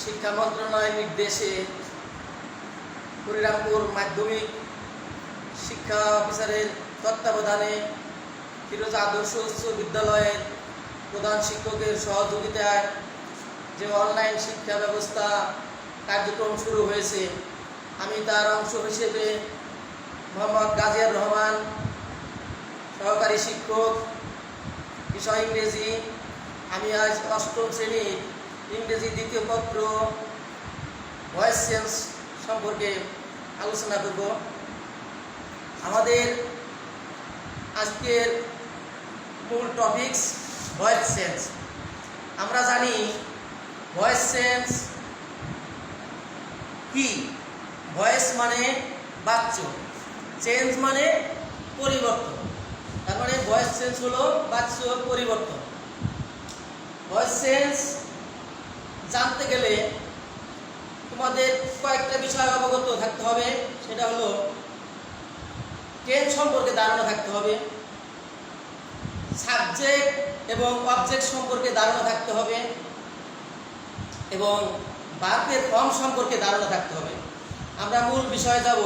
শিক্ষা মন্ত্রণালয়ের নির্দেশে হরিরামপুর মাধ্যমিক শিক্ষা অফিসারের তত্ত্বাবধানে ফিরোজ আদর্শ উচ্চ বিদ্যালয়ের প্রধান শিক্ষকের সহযোগিতায় যে অনলাইন শিক্ষা ব্যবস্থা কার্যক্রম শুরু হয়েছে, আমি তার অংশ হিসেবে মোহাম্মদ গাজিয়ার রহমান, সহকারী শিক্ষক, বিষয় ইংরেজি। আমি আজ অষ্টম শ্রেণীর ইংরেজি দ্বিতীয় পত্র ভয়েস চেঞ্জ সম্পর্কে আলোচনা করব। আমাদের আজকের মূল টপিকস ভয়েস চেঞ্জ। আমরা জানি ভয়েস চেঞ্জ কি। ভয়েস মানে বাচ্য, চেঞ্জ মানে পরিবর্তন। তার মানে ভয়েস চেঞ্জ হলো বাচ্য পরিবর্তন। ভয়েস চেঞ্জ জানতে গেলে তোমাদের কয়েকটা বিষয় অবগত থাকতে হবে। সেটা হলো টেন্স সম্পর্কে ধারণা থাকতে হবে, সাবজেক্ট এবং অবজেক্ট সম্পর্কে ধারণা থাকতে হবে এবং ভার্বের ফর্ম সম্পর্কে ধারণা থাকতে হবে। আমরা মূল বিষয়ে যাব।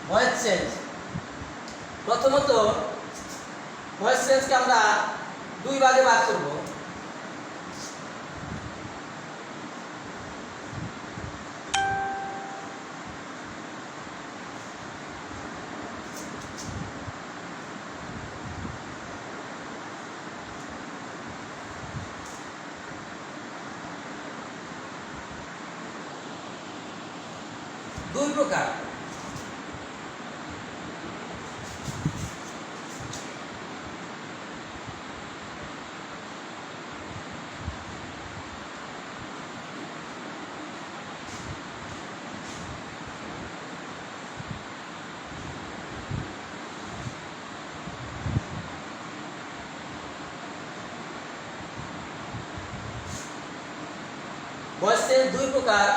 Voice change. প্রথমত ভয়েস চেঞ্জকে আমরা দুই ভাগে ভাগ করব। দুই প্রকার। ভয়েস চেঞ্জ দুই প্রকার: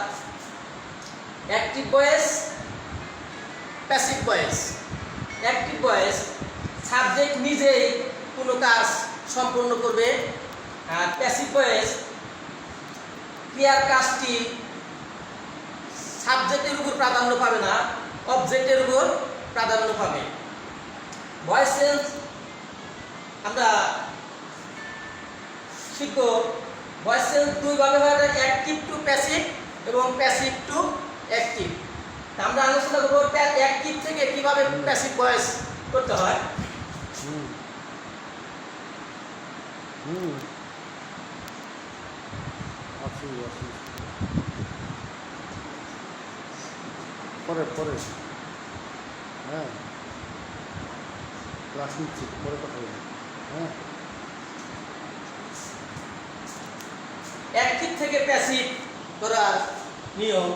active voice, passive voice. Active voice subject নিজেই কোনো কাজ সম্পূর্ণ করবে, আর প্যাসিভ ভয়েস ক্রিয়ার কাজটি সাবজেক্টের উপর প্রাধান্য পাবে না, অবজেক্টের উপর প্রাধান্য পাবে। ভয়েস চেঞ্জ আমরা শিখব। ভয়েস চেঞ্জ দুইভাবে হয়, অ্যাক্টিভ টু প্যাসিভ এবং প্যাসিভ টু অ্যাক্টিভ। আমরা আলোচনা করব অ্যাক্টিভ থেকে কিভাবে প্যাসিভ ভয়েস করতে হয়। পরে পরে হ্যাঁ ক্লাস নিচ্ছি, পরে কথা বলবো। হ্যাঁ, অ্যাক্টিভ থেকে প্যাসিভ করার নিয়ম।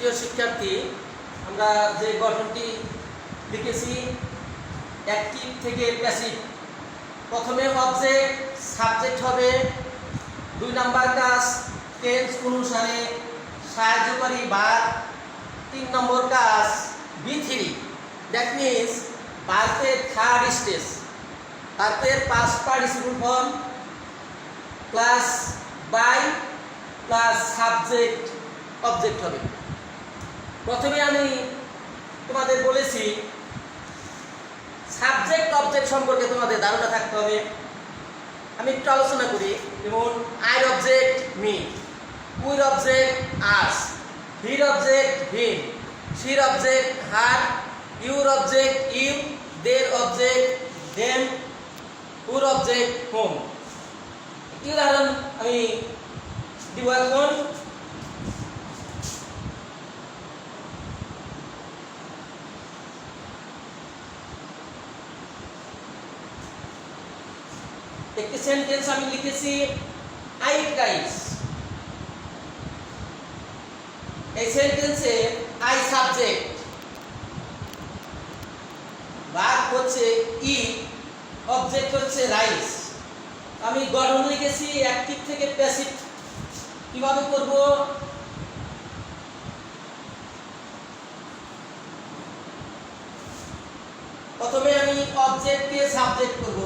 প্রিয় শিক্ষার্থী, আমরা যে গঠনটি লিখেছি অ্যাক্টিভ থেকে প্যাসিভ। প্রথমে অবজেক্ট, সাবজেক্ট হবে। 2 নাম্বার কাজ টেন্স অনুসারে সাহায্যকারী ভার্ব। 3 নম্বর কাজ B3, দ্যাট মিন্স ভার্বের থার্ড স্টেজ। ভার্বের past participle form plus by plus subject object হবে। প্রথমে আমি তোমাদের বলেছি সাবজেক্ট অবজেক্ট সম্পর্কে তোমাদের ধারণা থাকতে হবে। আমি একটু আলোচনা করি। যেমন আইর অবজেক্ট মি, উইর অবজেক্ট আস, হির অবজেক্ট হিম, শির অবজেক্ট হার, ইউর অবজেক্ট ইউ, দের অবজেক্ট দেম, হুর অবজেক্ট হোম। একটি উদাহরণ আমি দিব এখন। একটি সেন্টেন্স আমি লিখেছি আই গাইস। এই সেন্টেন্সে আই সাবজেক্ট, ভার্ব হচ্ছে ই, অবজেক্ট হচ্ছে রাইস। আমি গঠন লিখেছি অ্যাক্টিভ থেকে প্যাসিভ। কিভাবে করব? প্রথমে আমি অবজেক্ট দিয়ে সাবজেক্ট করব।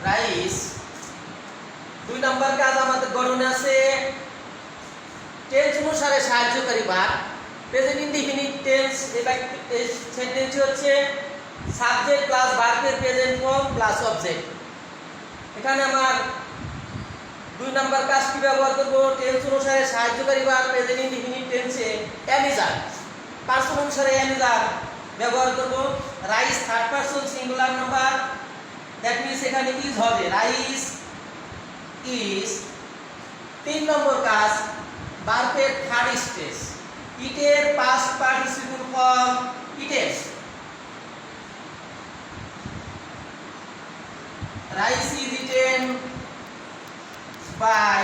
রাইস। 2 নাম্বার কাজ আমাদের গঠনে আছে টেন্স অনুসারে সাহায্যকারী ভার্ব। Present indefinite tense. এই সেন্টেন্স হচ্ছে সাবজেক্ট প্লাস ভার্বের প্রেজেন্ট ফর্ম প্লাস অবজেক্ট। এখানে আমার 2 নাম্বার কাজ কি ব্যবহার করব? টেন্স অনুসারে সাহায্যকারী ভার্ব প্রেজেন্ট ইনডিফিনিট টেন্সে এম ইজ আর, পার্সন অনুসারে এম ইজ আর ব্যবহার করব। Rice third person singular number, that means এখানে ইজ হবে, রাইস ইজ। 3 নম্বর কাজ ভার্বের থার্ড স্টেজ, ইটের পাস্ট পার্টিসিপল ফর্ম ইটেস। রাইস ইজ ইটেন বাই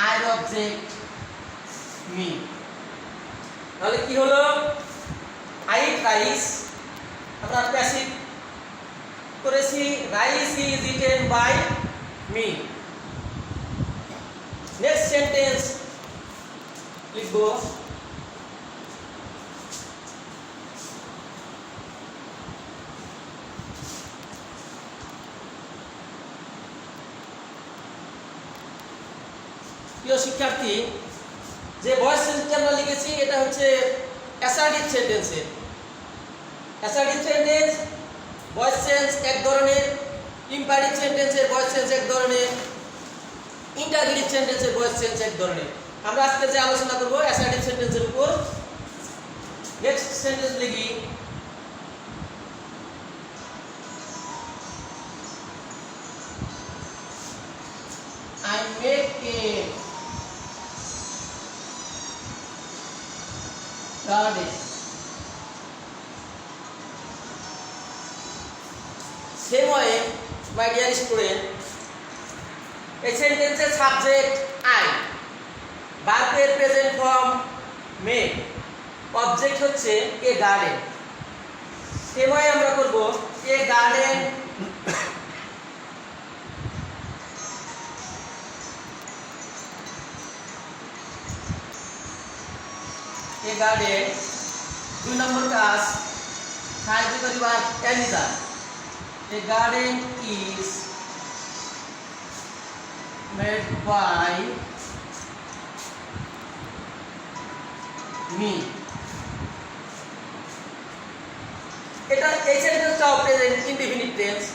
আইর অবজেক্ট মি। তাহলে কি হলো? আই ইট রাইস আমরা প্যাসিভ করেছি, rice is eaten by me. Next sentence লিখব প্রিয় শিক্ষার্থী, যে ভয়েস সেন্টেন্স আমরা লিখেছি এটা হচ্ছে অ্যাসার্টিভ সেন্টেন্সের। অ্যাসার্টিভ সেন্টেন্স ভয়েস সেন্স এক ধরনের, ইম্পারেটিভ সেন্টেন্সের ভয়েস সেন্স এক ধরনের, ইন্টারগেটিভ সেন্টেন্সের ভয়েস সেন্স এক ধরনের। আমরা আজকে যে আলোচনা করব অ্যাসার্টিভ সেন্টেন্সের উপর। নেক্সট সেন্টেন্স লিখি I make a garden. Same way, my dear student, a sentence is subject I, verb present form made, object হচ্ছে a garden. Same way আমরা করব a garden a garden। 2 নম্বর কাজ সাহায্যকারী ভার্ব এলিজার। A garden is made by me। এটা এই সেন্টেন্সটাও present indefinite tense.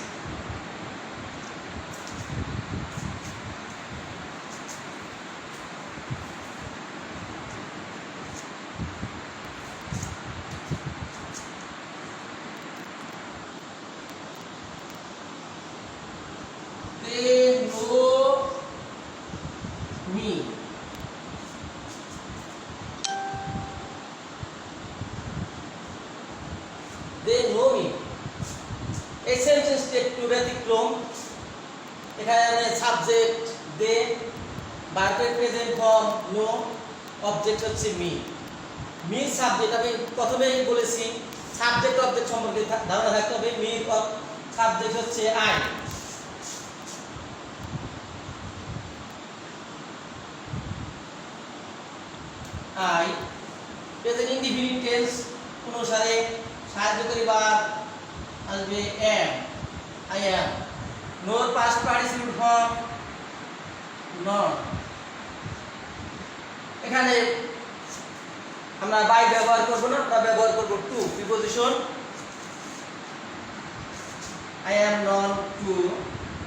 They know me। They know me। এই সেন্টেন্সটি একটু ব্যতিক্রম। এখানে সাবজেক্ট দে, ভার্বের প্রেজেন্ট ফর্ম নো, অবজেক্ট হচ্ছে মি। মি সাবজেক্ট, আমি প্রথমেই বলেছি সাবজেক্ট অবজেক্ট সম্পর্কে ধারণা থাকতে হবে। মি সাবজেক্ট হচ্ছে I. I present indefinite tense অনুসারে সাহায্যকারী ভার্ব আসবে am, I am। নোর পাস্ট পার্টিসিপল ফর্ম নট। এখানে আমরা বাই ব্যবহার করব না, আমরা ব্যবহার করব to preposition. I am known to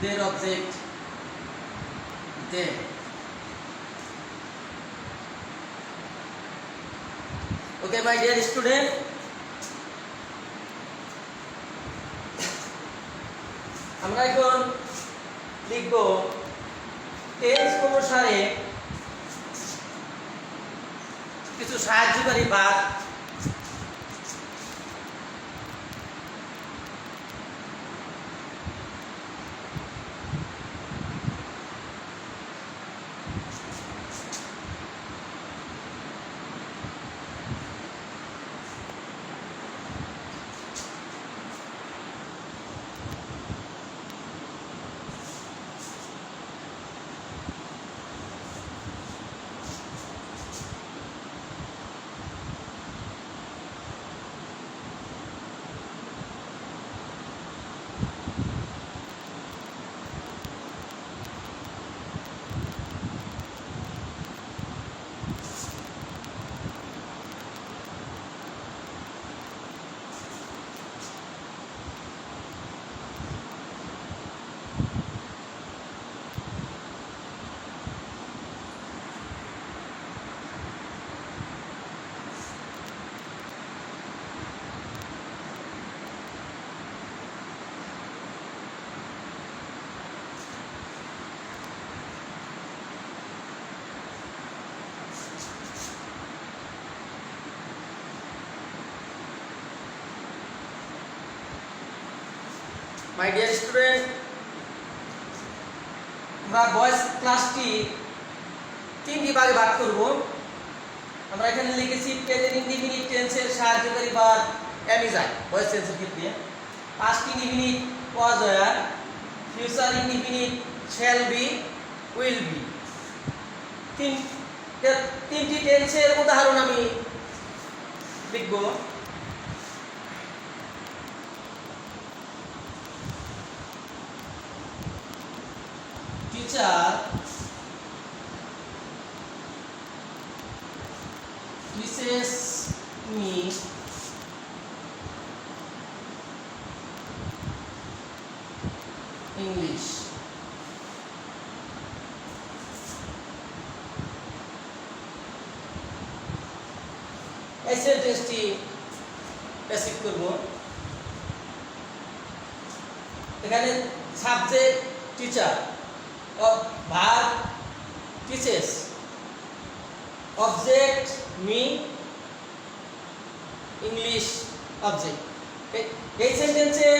their object them। Okay my dear student, আমরা এখন লিখব টেন্স অনুসারে কিছু সাহায্যকারী ভার্ব। My dear student, আমরা ভয়েস ক্লাসটি তিনটি ভাগে ভাগ করব। আমরা এখানে লিখেছি প্রেজেন্ট ইনডিফিনিট টেন্সের সাহায্যকারী verb am is I voice টেন্সের ক্ষেত্রে, past indefinite was were, future indefinite shall be, will be। তিনটি টেন্সের উদাহরণ আমি লিখব। Teacher teaches me English। এই সেন্টেন্সটি প্যাসিভ করব। এখানে subject teacher, verb teaches, object me, English object। এই সেন্টেন্সে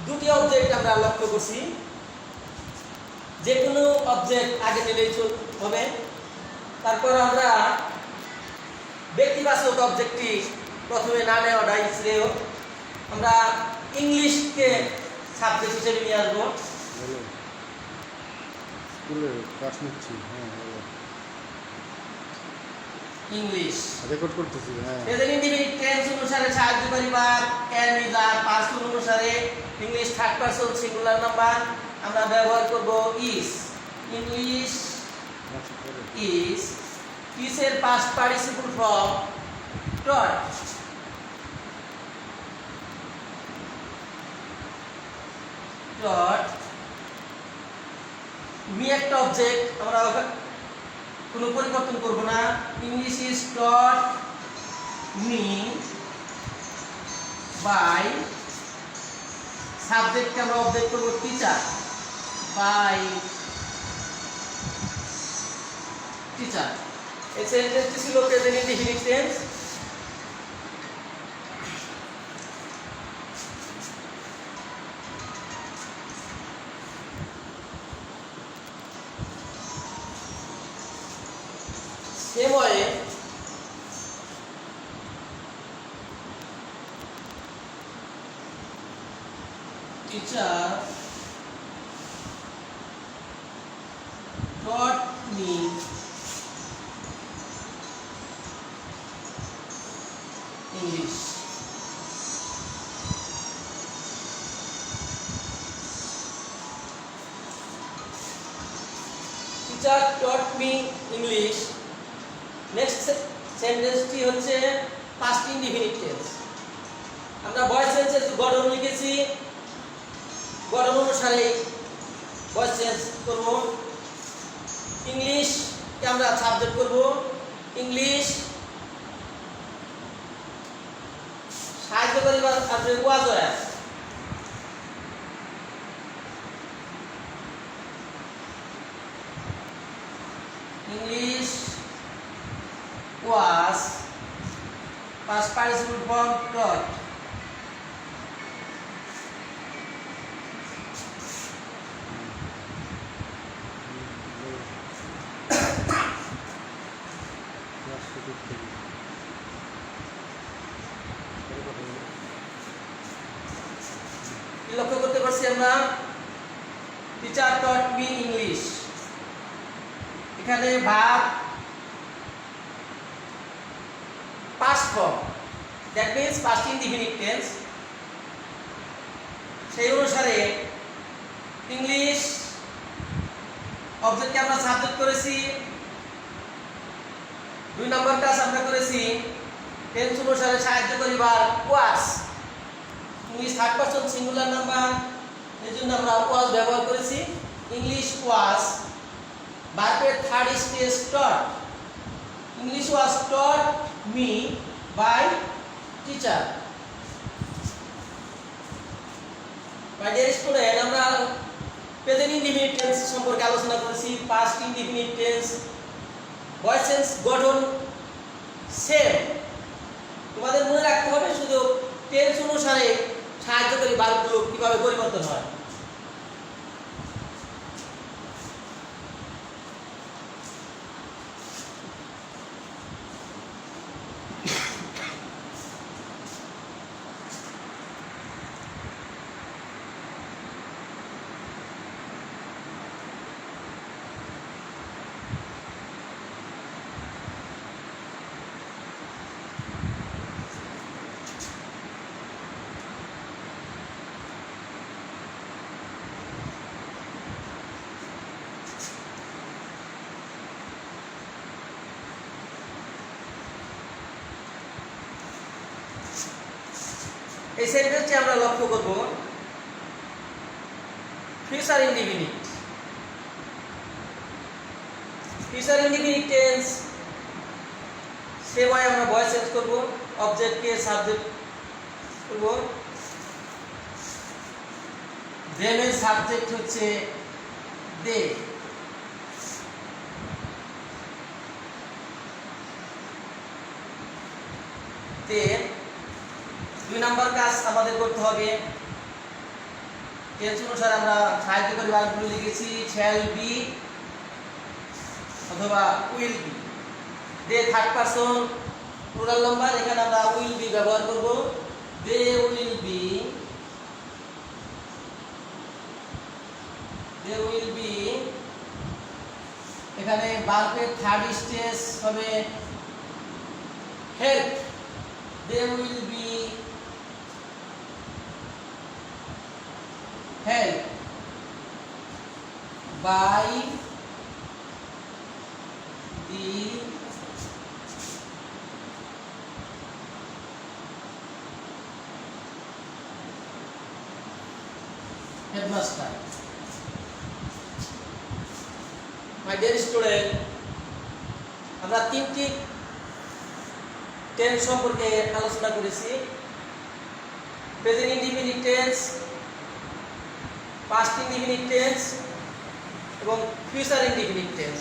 দুটি অবজেক্ট আমরা লক্ষ্য করছি। যে কোনো অবজেক্ট আগে নিলেই হবে। তারপর আমরা ব্যক্তিবাচক অবজেক্টটি প্রথমে না নেওয়াটাই শ্রেয়। আমরা ইংলিশকে সাবজেক্ট হিসেবে নিয়ে আসবো। স্কুলে ক্লাস নিচ্ছি, হ্যাঁ ইংলিশ রেকর্ড করতেছি। হ্যাঁ প্রেজেন্ট ইনডিফিনিট টেন্স অনুসারে সাহায্যকারী verb am is are, past অনুসারে English third person singular number আমরা ব্যবহার করব is। ইংলিশ is, is এর past participle form taught। taught me একটা অবজেক্ট, আমরা কোনো পরিবর্তন করব না। English is taught me by, সাবজেক্টকে আমরা অবজেক্ট করব টিচার, বাই টিচার। এই সেন্টেন্সটি ছিল present indefinite tense. same way teacher taught me English. Teacher taught me English. Next সেন্টেন্সটি হচ্ছে past indefinite tense. আমরা ভয়েস সেন্সের গঠন লিখেছি, গঠন অনুসারে ভয়েস চেঞ্জ করব। ইংলিশ কে আমরা সাবজেক্ট করব, ইংলিশ সাহায্য করিবার আসবে ওয়াজ ওয়াজ। English was past participle form taught. লক্ষ্য করতে পারছি আমরা টিচার টট মি ইংলিশ। এখানে verb past form, that means past indefinite tense। সেই অনুসারে ইংলিশ অবজেক্টকে আমরা সাবজেক্ট করেছি। 2 নম্বর কাজ আমরা করেছি টেন্স অনুসারে সাহায্য করিবার was. English third person singular number, এজন্য আমরা ওয়াজ ব্যবহার করেছি। ইংলিশ ওয়াজ ভার্বের third stage taught. English was taught me by teacher. My dear student, আমরা প্রেজেন্ট ইনডিফিনিট টেন্স সম্পর্কে আলোচনা করেছি, past indefinite tense, voice tense গঠন সেম। তোমাদের মনে রাখতে হবে শুধু টেন্স অনুসারে সাহায্যকারী ভার্বগুলো কিভাবে পরিবর্তন হয়। এই সেন্টেন্সটি আমরা লক্ষ্য করব future indefinite. Future indefinite tense সেভাবে আমরা ভয়েস চেঞ্জ করব, অবজেক্টকে সাবজেক্ট করব। দেমের সাবজেক্ট হচ্ছে দে। তে 2 নম্বর কাজ আমাদের করতে হবে টেন্স অনুসারে আমরা সাহায্যকারী ভার্বগুলো লিখেছি শ্যাল বি অথবা will be. They third person plural number, এখানে আমরা উইল বি ব্যবহার করব। They will be, they will be. এখানে ভার্বের থার্ড স্টেজ হবে help. They will be help by the headmaster। My dear student, আমরা 3টি টেন্স সম্পর্কে আলোচনা করেছি, present indefinite tense, past indefinite tense এবং ফিউচার ইনডিফিনিট টেন্স।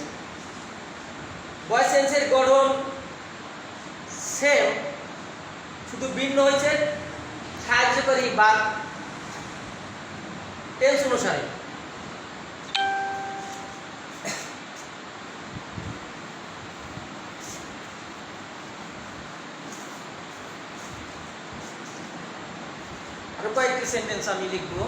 ভয়েস টেন্সের গঠন সেম, শুধু ভিন্ন হয়েছে সাহায্যকারী বা টেন্স অনুসারে। আরো কয়েকটি সেন্টেন্স আমি লিখবো।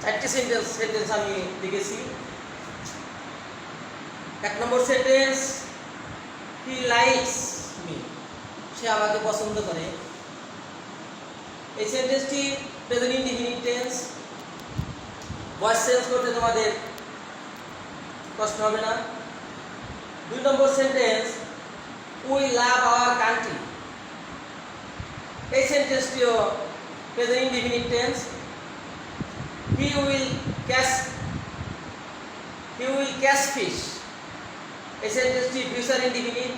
চারটি সেন্টেন্স আমি লিখেছি। 1 নম্বর সেন্টেন্স, হি লাইকস মি, সে আমাকে পছন্দ করে। এই সেন্টেন্সটি present indefinite tense, voice change করতে তোমাদের কষ্ট হবে না। 2 নম্বর sentence, we love our country, এই সেন্টেন্সটিও present indefinite tense. He will catch fish, এই সেন্টেন্সটি ফিউচার ইনডিফিনিট।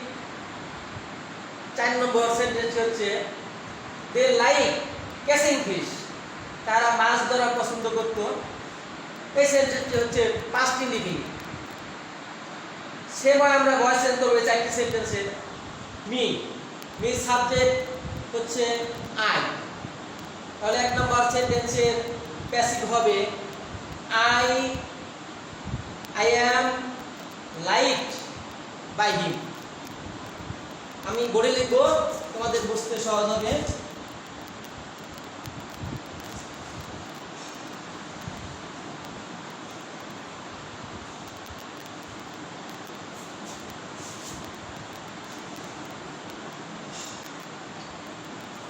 4 নম্বর সেন্টেন্স হচ্ছে they like catching fish, তারা মাছ ধরা পছন্দ করত, এই সেন্টেন্সটি হচ্ছে পাস্ট ইনডিফিনিট। সেবার আমরা ভয়েস চেঞ্জ করব এই চারটি সেন্টেন্সের। মি সাবজেক্ট হচ্ছে আই, তাহলে 1 নম্বর সেন্টেন্সের প্যাসিভ হবে I am liked by him. আমি বোর্ডে লিখবো, তোমাদের বুঝতে সহজ হবে।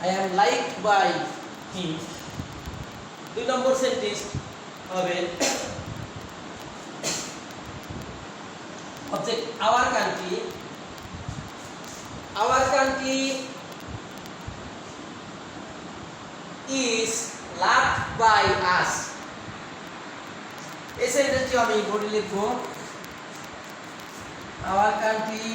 I am liked by him। 2 নম্বর সেন্টেন্স হবে object our country is loved by us, এই সেন্টেন্সটি আমি বোর্ডে লিখব। Our country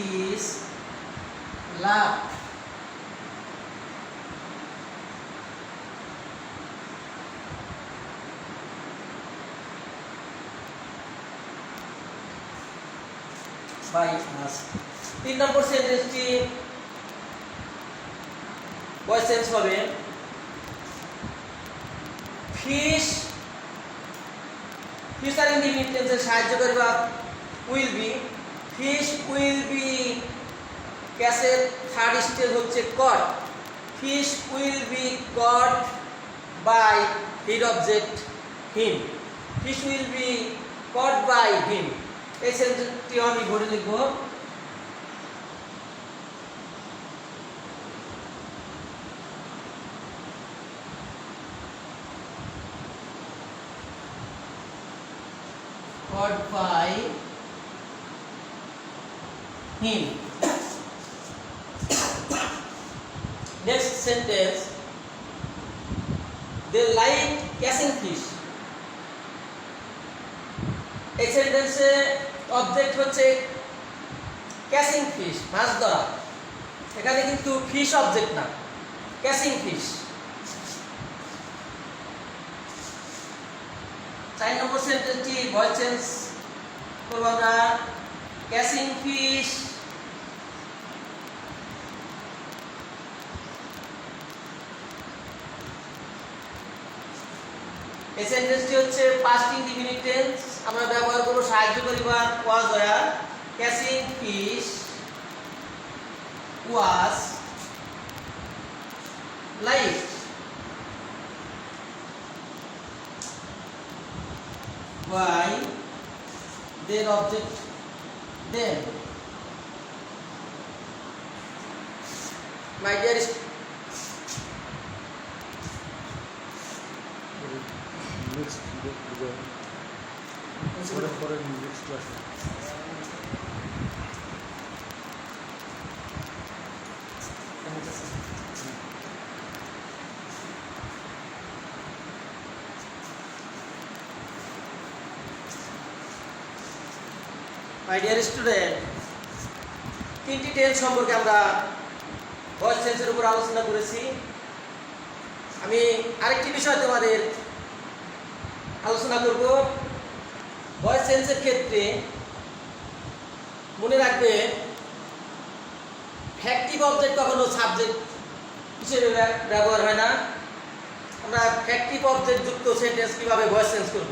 is loved by us। 3 নম্বর সেন্টেন্সটি ভয়েস চেঞ্জ হবে ফিশ, ফিউচার ইনডিফিনিট টেন্সের সাহায্য করে বা will be. Fish will be ক্যাচের থার্ড স্টেজ হচ্ছে caught, fish will be caught by হির object him, fish will be caught by him, এই সেন্টেন্সটি আমি ভরে লিখব। caught by him। Next sentence, they like catching fish, এই সেন্টেন্সে অবজেক্ট হচ্ছে ক্যাচিং ফিশ, মাছ ধরা। এখানে কিন্তু ফিশ অবজেক্ট না, ক্যাচিং ফিশ। 4 নম্বর সেন্টেন্সটি ভয়েস চেঞ্জ করব আমরা। ক্যাচিং ফিশ এই সেন্টেন্সটি হচ্ছে পাস্ট ইনডিফিনিট টেন্স। আমরা ব্যবহার করব সাহায্যকারী verb was were. Catching fish was like why their object them. My dear next পরে নেক্সট ক্লাসে মাই ডিয়ার স্টুডেন্ট, তিনটি টেন্স সম্পর্কে আমরা ভয়েস টেন্সের উপর আলোচনা করেছি। আমি আরেকটি বিষয় তোমাদের আলোচনা করব। ভয়েস টেন্সের ক্ষেত্রে মনে রাখবে ফ্যাক্টিভ অবজেক্ট কখনো সাবজেক্ট হিসেবে ব্যবহার হয় না। আমরা ফ্যাক্টিভ অবজেক্ট যুক্ত সেন্টেন্স কিভাবে ভয়েস চেঞ্জ করব,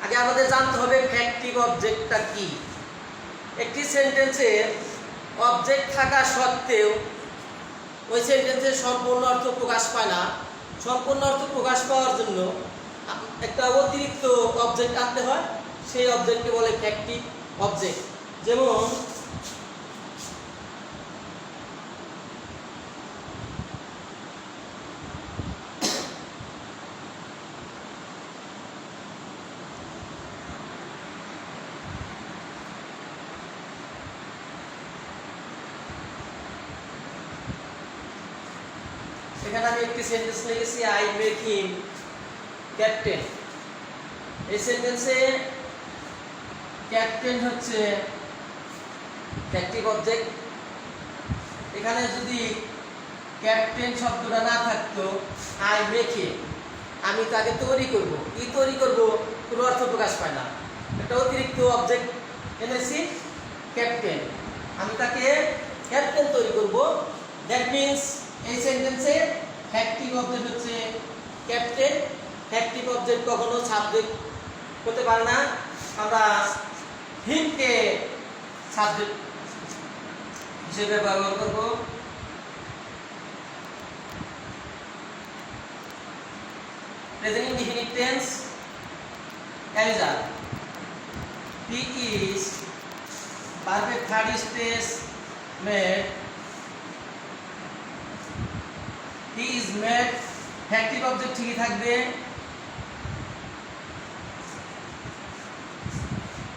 আগে আমাদের জানতে হবে ফ্যাক্টিভ অবজেক্টটা কি। একটি সেন্টেন্সের অবজেক্ট থাকা সত্ত্বেও ওই সেন্টেন্সের সম্পূর্ণ অর্থ প্রকাশ পায় না। সম্পূর্ণ অর্থ প্রকাশ পাওয়ার জন্য একটা অতিরিক্ত অবজেক্ট আনতে হয়, সেই অবজেক্টকে বলে ফ্যাক্টিভ অবজেক্ট। যেমন এখানে আমি একটি সেন্টেন্স লিখেছি, আই মেক হিম ক্যাপ্টেন। এই সেন্টেন্সে ক্যাপ্টেন হচ্ছে ফ্যাক্টিভ অবজেক্ট। এখানে যদি ক্যাপ্টেন শব্দটা না থাকতো, আই মেক হিম, আমি তাকে তৈরি করব। কি তৈরি করব, কোনো অর্থ প্রকাশ পায় না। একটা অতিরিক্ত অবজেক্ট এনেছি ক্যাপ্টেন, আমি তাকে ক্যাপ্টেন তৈরি করব। দ্যাট মিন্স এই সেন্টেন্সে ফ্যাক্টিভ অবজেক্ট হচ্ছে ক্যাপ্টেন। ফ্যাক্টিভ অবজেক্ট কখনো সাবজেক্ট হতে পারে না। আমরা হিমকে সাবজেক্ট হিসেবে ব্যবহার করব। প্রেজেন্ট ইনডিফিনিট টেন্স এলিজার, he is perfect third stage made, he is made factive object ঠিকই থাকবে।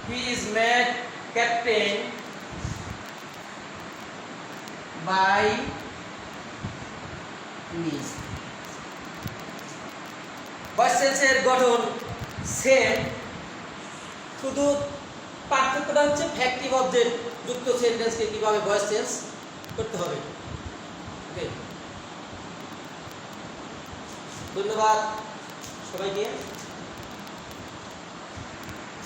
he is made captain by me। Voice চেঞ্জের গঠন সেম, শুধু পার্থক্যটা হচ্ছে ফ্যাক্টিভ অবজেক্ট যুক্ত সেন্টেন্সকে কিভাবে ভয়েস চেঞ্জ করতে হবে। ওকে, ধন্যবাদ সবাইকে।